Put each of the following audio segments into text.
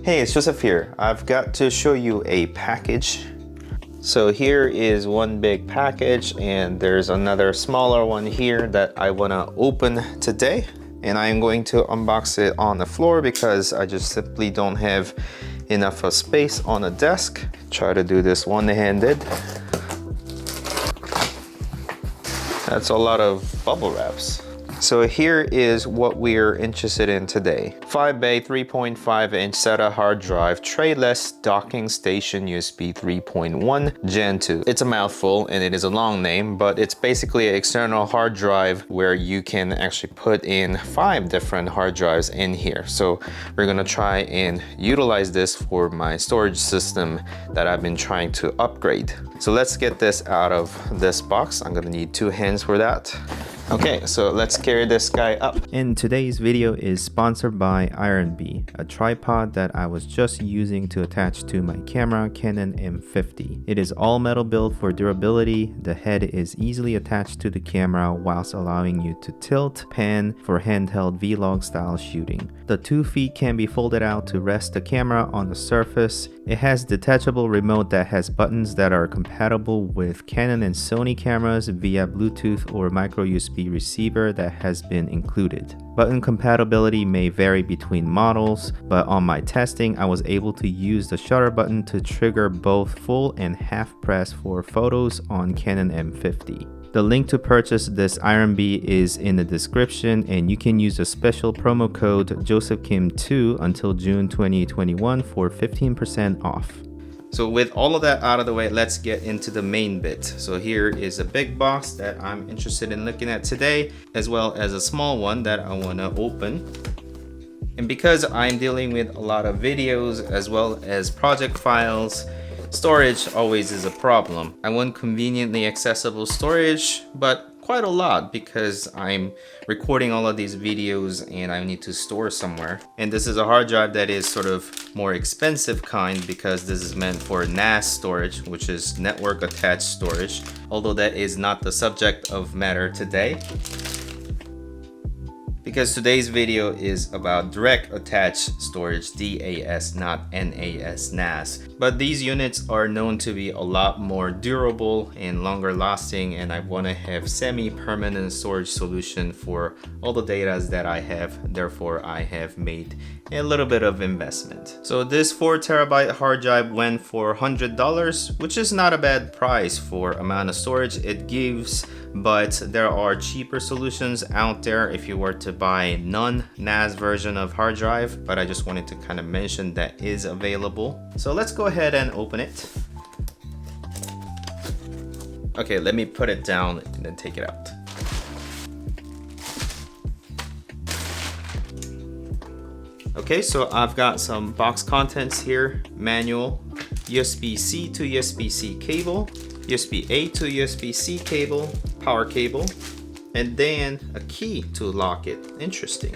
Hey, it's Joseph here. I've got to show you a package. So here is one big package and there's another smaller one here that I want to open today. And I'm going to unbox it on the floor because I just simply don't have enough space on the desk. Try to do this one-handed. That's a lot of bubble wraps. So here is what we're interested in today. 5 bay 3.5 inch SATA hard drive, trayless docking station USB 3.1 Gen 2. It's a mouthful and it is a long name, but it's basically an external hard drive where you can actually put in 5 different hard drives in here. So we're gonna try and utilize this for my storage system that I've been trying to upgrade. So let's get this out of this box. I'm gonna need 2 hands for that. Okay, so let's carry this guy up. And today's video is sponsored by IronB, a tripod that I was just using to attach to my camera Canon M50. It is all metal build for durability. The head is easily attached to the camera whilst allowing you to tilt, pan for handheld vlog style shooting. The 2 feet can be folded out to rest the camera on the surface. It has detachable remote that has buttons that are compatible with Canon and Sony cameras via Bluetooth or micro USB receiver that has been included. Button compatibility may vary between models, but on my testing I was able to use the shutter button to trigger both full and half press for photos on Canon M50. The link to purchase this IronB is in the description, and you can use a special promo code JosephKim2 until June 2021 for 15% off. So with all of that out of the way, let's get into the main bit. So here is a big box that I'm interested in looking at today, as well as a small one that I want to open. And because I'm dealing with a lot of videos as well as project files, storage always is a problem. I want conveniently accessible storage, but quite a lot because I'm recording all of these videos and I need to store somewhere. And this is a hard drive that is sort of more expensive kind because this is meant for NAS storage, which is network attached storage, although that is not the subject of matter today. Because today's video is about direct attached storage, DAS, not NAS. But these units are known to be a lot more durable and longer lasting, and I want to have semi-permanent storage solution for all the data that I have. Therefore, I have made a little bit of investment. So this 4 terabyte hard drive went for $100, which is not a bad price for amount of storage it gives, but there are cheaper solutions out there if you were to buy non-NAS version of hard drive, but I just wanted to kind of mention that is available. So let's go ahead and open it. Okay, let me put it down and then take it out. Okay, so I've got some box contents here: manual, USB-C to USB-C cable, USB-A to USB-C cable, power cable, and then a key to lock it. Interesting.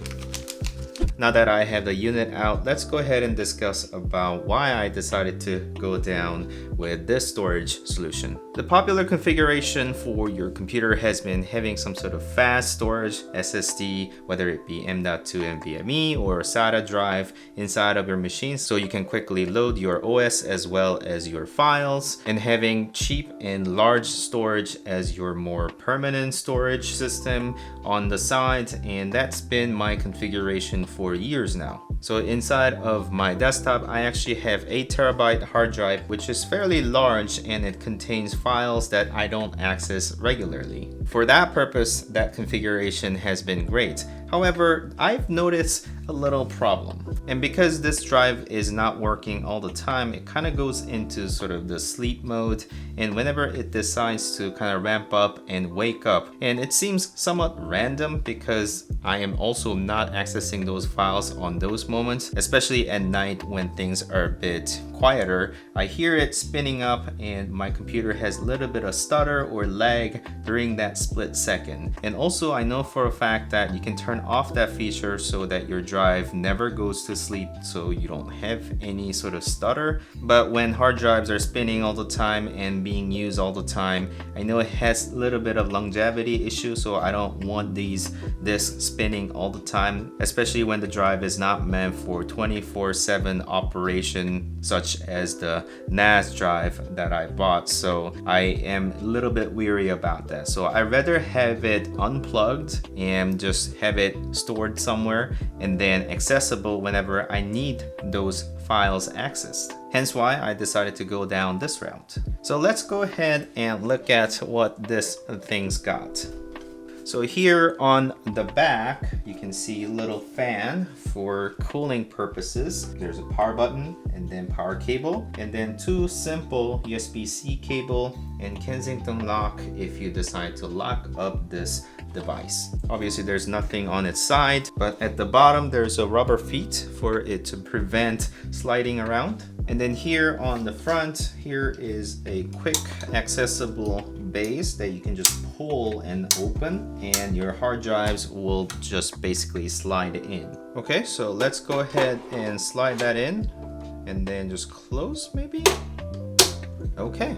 Now that I have the unit out, let's go ahead and discuss about why I decided to go down with this storage solution. The popular configuration for your computer has been having some sort of fast storage SSD, whether it be M.2 NVMe or SATA drive inside of your machine, so you can quickly load your OS as well as your files, and having cheap and large storage as your more permanent storage system on the side. And that's been my configuration for years now. So inside of my desktop, I actually have 8 terabyte hard drive, which is fairly large, and it contains files that I don't access regularly. For that purpose, that configuration has been great. However, I've noticed a little problem. And because this drive is not working all the time, it kind of goes into sort of the sleep mode. And whenever it decides to kind of ramp up and wake up, and it seems somewhat random because I am also not accessing those files on those moments, especially at night when things are a bit quieter, I hear it spinning up and my computer has a little bit of stutter or lag during that split second. And also I know for a fact that you can turn off that feature so that your drive never goes to sleep, so you don't have any sort of stutter. But when hard drives are spinning all the time and being used all the time, I know it has a little bit of longevity issue, so I don't want these disks spinning all the time, especially when the drive is not meant for 24/7 operation, such as the NAS drive that I bought. So I am a little bit weary about that. So I'd rather have it unplugged and just have it stored somewhere and then accessible whenever I need those files accessed. Hence why I decided to go down this route. So let's go ahead and look at what this thing's got. So here on the back, you can see a little fan for cooling purposes. There's a power button and then power cable, and then two simple USB-C cable and Kensington lock if you decide to lock up this device. Obviously there's nothing on its side, but at the bottom there's a rubber feet for it to prevent sliding around. And then here on the front, here is a quick accessible base that you can just pull and open, and your hard drives will just basically slide in. Okay, so let's go ahead and slide that in and then just close maybe. Okay,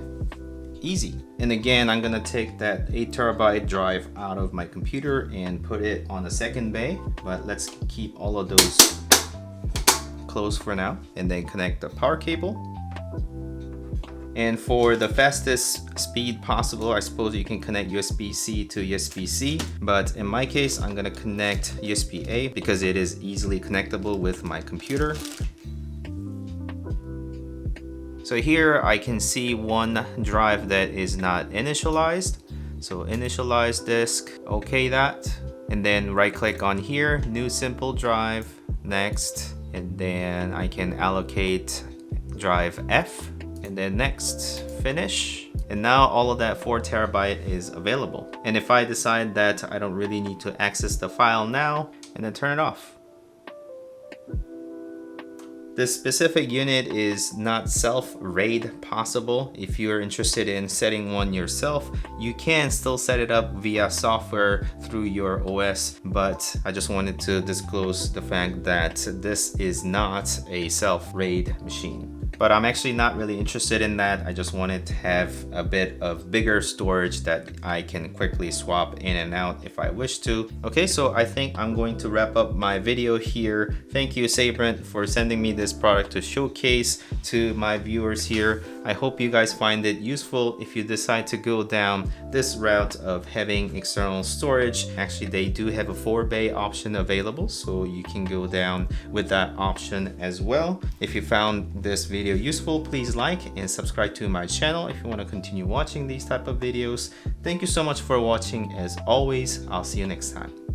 easy. And again, I'm gonna take that 8 terabyte drive out of my computer and put it on the second bay, but let's keep all of those closed for now, and then connect the power cable. And for the fastest speed possible, I suppose you can connect USB-C to USB-C, but in my case, I'm gonna connect USB-A because it is easily connectable with my computer. So here I can see one drive that is not initialized. So initialize disk, okay that, and then right click on here, new simple drive, next, and then I can allocate drive F, and then next, finish. And now all of that 4 terabyte is available. And if I decide that I don't really need to access the file now, and then turn it off. This specific unit is not self-RAID possible. If you're interested in setting one yourself, you can still set it up via software through your OS, but I just wanted to disclose the fact that this is not a self-RAID machine. But I'm actually not really interested in that. I just wanted to have a bit of bigger storage that I can quickly swap in and out if I wish to. Okay, so I think I'm going to wrap up my video here. Thank you, Sabrent, for sending me this product to showcase to my viewers here. I hope you guys find it useful if you decide to go down this route of having external storage. Actually, they do have a 4-bay option available, so you can go down with that option as well. If you found this video useful, please like and subscribe to my channel if you want to continue watching these type of videos. Thank you so much for watching. As always, I'll see you next time.